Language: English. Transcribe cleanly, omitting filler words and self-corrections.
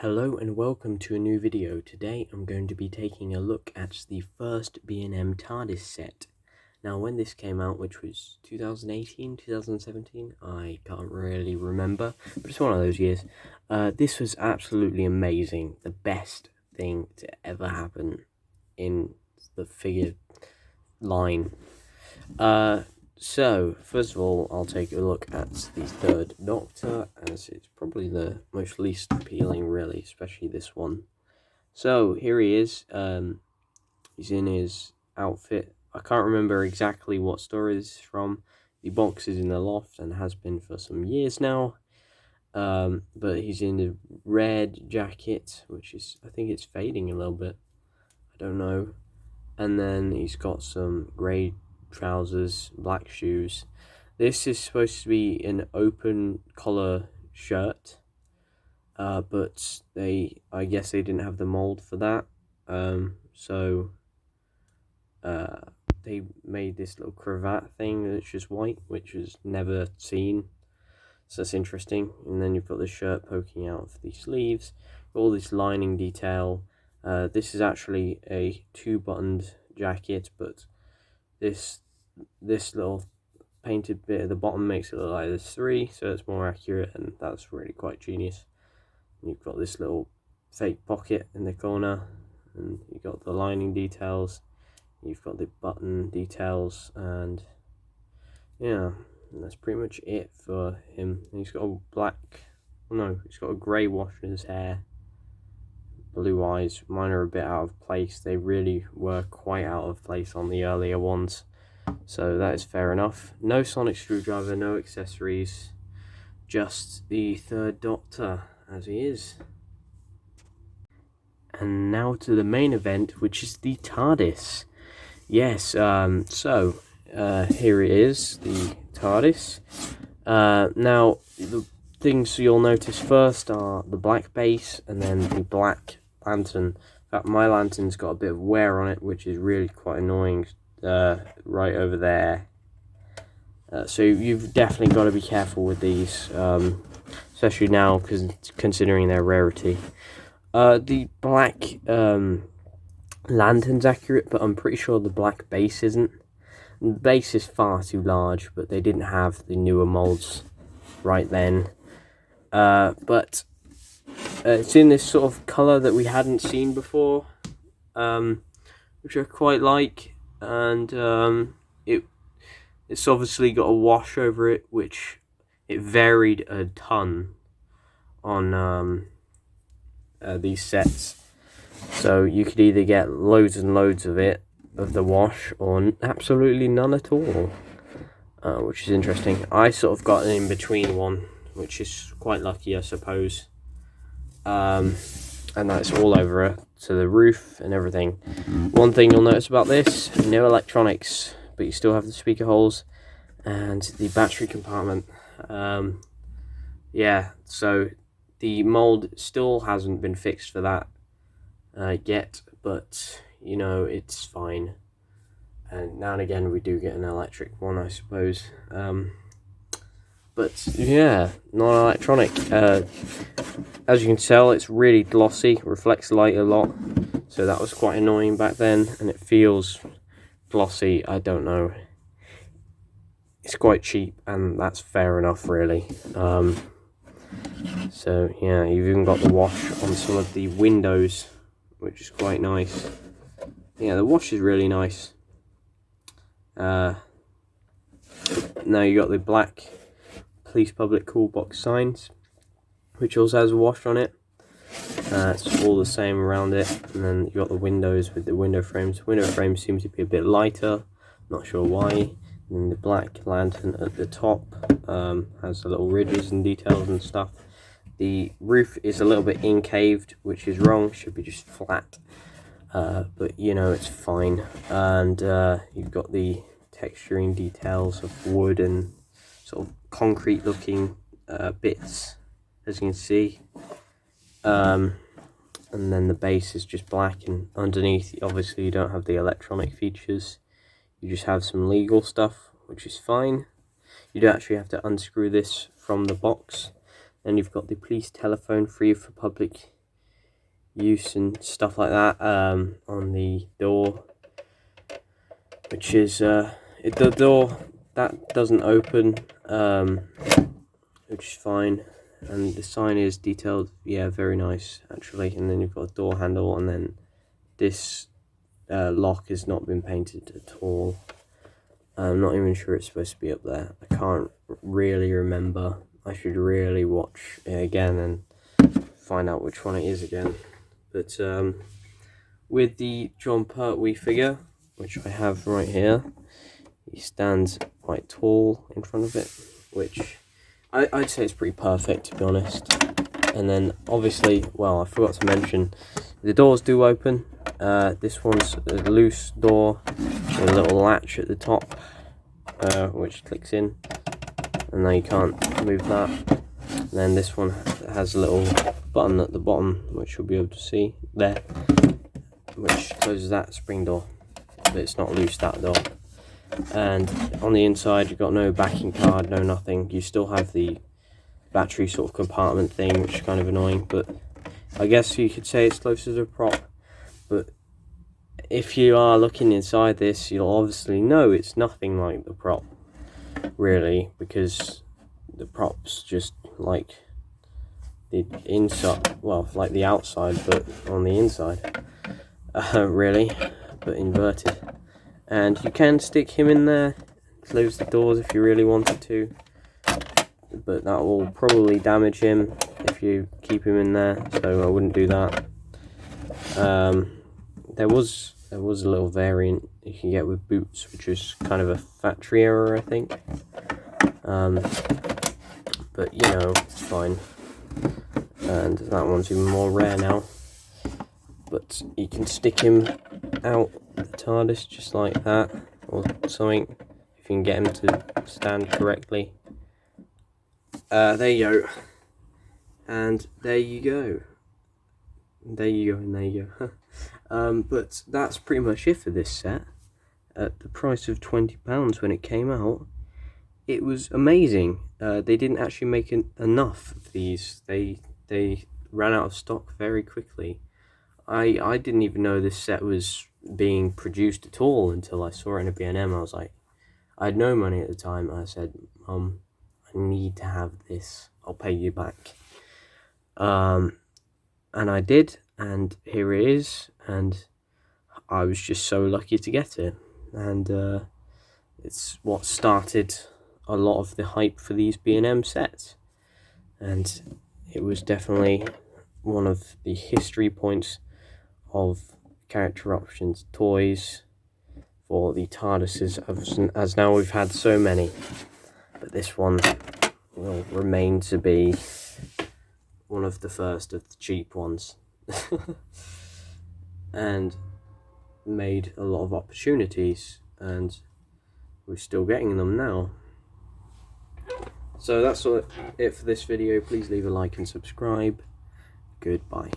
Hello and welcome to a new video. Today I'm going to be taking a look at the first B&M Tardis set. Now when this came out, which was 2018, 2017, I can't really remember, but it's one of those years. This was absolutely amazing. The best thing to ever happen in the figure line. So, first of all, I'll take a look at the third Doctor, as it's probably the most least appealing, really, especially this one. So, here he is. He's in his outfit. I can't remember exactly what story this is from. The box is in the loft and has been for some years now. But he's in a red jacket, which is, I think it's fading a little bit. I don't know. And then he's got some grey trousers, black shoes. This is supposed to be an open collar shirt, but I guess they didn't have the mold for that, so they made this little cravat thing that's just white, which was never seen, so that's interesting. And then you've got the shirt poking out of the sleeves, all this lining detail. This is actually a two-buttoned jacket, but this little painted bit at the bottom makes it look like there's three, so it's more accurate, and that's really quite genius. And you've got this little fake pocket in the corner, and you've got the lining details, you've got the button details, and yeah, and that's pretty much it for him. And he's got he's got a grey wash in his hair, blue eyes. Mine are a bit out of place. They really were quite out of place on the earlier ones, so that is fair enough. No sonic screwdriver, no accessories, just the third Doctor as he is. And now to the main event, which is the TARDIS. Yes, so here it is, the TARDIS. Now the things you'll notice first are the black base and then the black lantern. In fact, my lantern's got a bit of wear on it, which is really quite annoying, right over there. So you've definitely got to be careful with these, especially now, because considering their rarity. The black lantern's accurate, but I'm pretty sure the black base isn't. The base is far too large, but they didn't have the newer molds right then. But it's in this sort of colour that we hadn't seen before, which I quite like, and it's obviously got a wash over it, which it varied a ton on these sets. So you could either get loads and loads of the wash, or absolutely none at all, which is interesting. I sort of got an in-between one, which is quite lucky, I suppose. And that's all over it, to the roof and everything. One thing you'll notice about this, no electronics, but you still have the speaker holes and the battery compartment. Yeah, so the mold still hasn't been fixed for that yet, but you know, it's fine. And now and again we do get an electric one, I suppose. But yeah, non-electronic. As you can tell, it's really glossy, reflects light a lot, so that was quite annoying back then, and it feels glossy. I don't know, it's quite cheap, and that's fair enough, really. So yeah, you've even got the wash on some of the windows, which is quite nice. Yeah, the wash is really nice. Now you got the black Police Public Cool Box signs, which also has a wash on it. It's all the same around it. And then you got the windows with the window frames. Window frames seem to be a bit lighter, not sure why. And then the black lantern at the top has the little ridges and details and stuff. The roof is a little bit incaved, which is wrong, should be just flat. But you know, it's fine. And you've got the texturing details of wood and sort of concrete looking bits, as you can see. And then the base is just black, and underneath obviously you don't have the electronic features, you just have some legal stuff, which is fine. You don't actually have to unscrew this from the box. Then you've got the police telephone, free for public use and stuff like that on the door, which is the door that doesn't open, which is fine, and the sign is detailed, yeah, very nice actually. And then you've got a door handle, and then this lock has not been painted at all. I'm not even sure it's supposed to be up there. I can't really remember. I should really watch it again and find out which one it is again. But with the John Pertwee figure, which I have right here, he stands quite tall in front of it, which I'd say it's pretty perfect, to be honest. And then obviously, well, I forgot to mention, the doors do open. This one's a loose door with a little latch at the top, which clicks in, and now you can't move that. And then this one has a little button at the bottom, which you'll be able to see there, which closes that spring door, but it's not loose, that door. And on the inside, you've got no backing card, no nothing. You still have the battery sort of compartment thing, which is kind of annoying, but I guess you could say it's closer to a prop. But if you are looking inside this, you'll obviously know it's nothing like the prop, really, because the prop's just like the inside, well, like the outside, but on the inside, really, but inverted. And you can stick him in there, close the doors if you really wanted to, but that will probably damage him if you keep him in there, so I wouldn't do that. There was a little variant you can get with boots, which is kind of a factory error, I think. But you know, it's fine. And that one's even more rare now. But you can stick him out the TARDIS just like that, or something, if you can get him to stand correctly. There you go. And there you go. There you go, and there you go. But that's pretty much it for this set. At the price of £20 when it came out, it was amazing. They didn't actually make enough of these. They ran out of stock very quickly. I didn't even know this set was being produced at all until I saw it in a B&M. I was like, I had no money at the time. I said, Mum, I need to have this. I'll pay you back. And I did, and here it is, and I was just so lucky to get it. And it's what started a lot of the hype for these B&M sets, and it was definitely one of the history points of character options toys for the TARDISes, as now we've had so many, but this one will remain to be one of the first of the cheap ones. And made a lot of opportunities, and we're still getting them now. So that's it for this video. Please leave a like and subscribe. Goodbye.